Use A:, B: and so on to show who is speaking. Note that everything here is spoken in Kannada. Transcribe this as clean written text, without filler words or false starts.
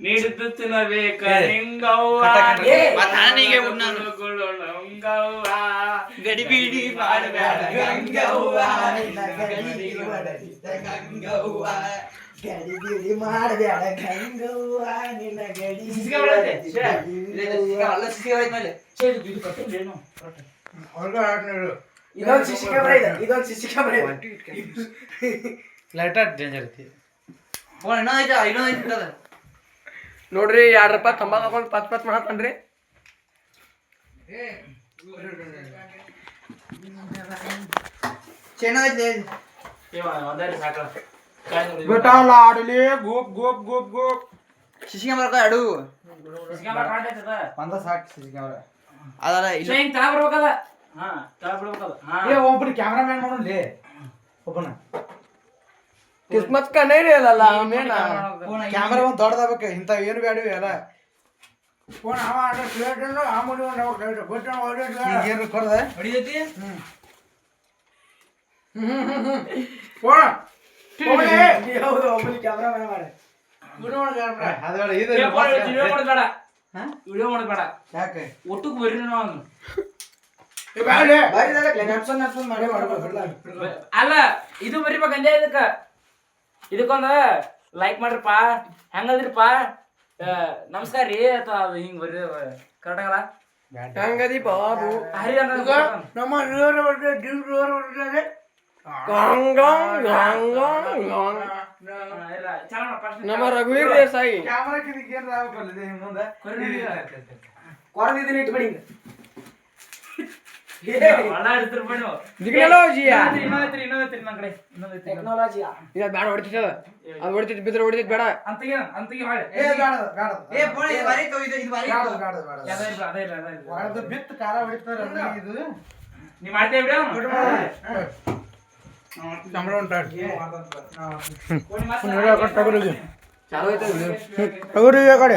A: ನೀಡುತ್ತಿನ ಬೇಕ ನಿಂಗವ್ವ ಗಡಿಬಿಡಿ ಮಾಡಬೇಡ ಗಂಗವ್ವ
B: ಗಡಿಬಿಡಿ ಮಾಡಬೇಡ ಗಂಗವ್ವ ನಿನ್ನ ಗಡಿ ಇದೊಂದು ಸಿಸಿ ಕ್ಯಾಮ್ರಾ ಇದೆ ಇದೊಂದು ಸಿಸಿ ಕ್ಯಾಮ್ರಾ ಇದೆ
A: ಲೈಟರ್ ಡೇಂಜರ್ ಐತಿ
C: ನೋಡ್ರಿ ₹2 ತಂಬಾಕು ಹಾಕೊಂಡು ಪಚ್ ಮಾಡತ್ತನ್ರಿ
B: ಚೆನ್ನಾಗೈತೆ
A: ಆಡಲಿ ಗೋಪ್ ಗೋಪ್ ಗೋಪ್ ಗೋಪ್
B: ಸಿಸಿ ಕ್ಯಾಮ್ರಾ ಆಡು
A: ಒಂದ ಸಾಕು ಸಿಸಿ ಕ್ಯಾಮ್ರಾ
B: ಅದಲ್ಲ
A: ಹಿಂಗ್ ತಾ ಬರ್ಬೇಕದ ಹಾ ತಾ ಬಿಡ್ಬೇಕದ ಹಾ ಏ ಒಬ್ಬನ ಕ್ಯಾಮ್ರಾಮನ್ ಮಾಡೋನ್ಲಿ ಒಬ್ಬನ
C: ಕಿಸ್ಮತ್ ಕನೇ ಇರಲ್ಲ ಆಮೇನ
A: ಕ್ಯಾಮ್ರಾ ಒಂದು ದೊಡ್ಡದಾಗಬೇಕು ಇಂತ ಏನು ಬೇಡವಿ ಎಲ್ಲ ಫೋನ್ ಅವ ಆರ್ಡರ್ ಪ್ಲೇಟ್ ಆ ಮುಡಿ ಒಂದು ಗೊತ್ತ ಏನು ಕೊಡದೆ
B: ಹೊಡಿದೈತಿ
A: ಫೋನ್
B: ಹೌದು ಒಬ್ಬನಿ ಕ್ಯಾಮ್ರಾಮನ್ ಮಾಡೆ
A: ವಿಡಿಯೋ ಮಾಡೋದು ಬೇಡ
C: ಯಾಕೆ
A: ಒಟ್ಟಕ್ಕೆ ಬರ್ರಿ ನಾವು ಅಲ್ಲ ಇದು ಬರಿಬೇಕಂದೆ ಇದಕ್ಕೊಂದ ಲೈಕ್ ಮಾಡ್ರಪ್ಪ ಹೆಂಗದ್ರಿಪ್ಪ ನಮಸ್ಕಾರ ರೀ ಅಥವಾ ಹಿಂಗ್ ಬರ್ರಿ ಕರೆಕ್ಟಾಗಲ್ಲ
C: ಹೆಂಗದಿ ಬಾಬು
A: ಹರಿ
B: ನಮ್ಮ
C: ನಮ್ಮ ರಘುವೀರ್ ದೇಸಾಯಿ
B: ಕೊರದಿದ್ದೀನಿ ಇಟ್ಬಿಡಿ
C: ಟೆಕ್ನಾಲಜಿಯಾ
B: ಟೆಕ್ನಾಲಜಿಯಾ
C: ಇದು ಬೇಡ ಹೊಡಿತದ ಅದು ಹೊಡಿತೈತಿ ಬಿದ್ರೆ ಹೊಡಿತೈತಿ ಬೇಡ
A: ಅಂತಿಗೆ ಬಿತ್ತು ಕಾರ ಹೊಡಿತಾರ ಇದು ನೀ ಮಾಡ್ತೇವೆ ಸಂಬಳ ಉಂಟು
C: ಚಾಲು ಐತೆ
B: ಕಡೆ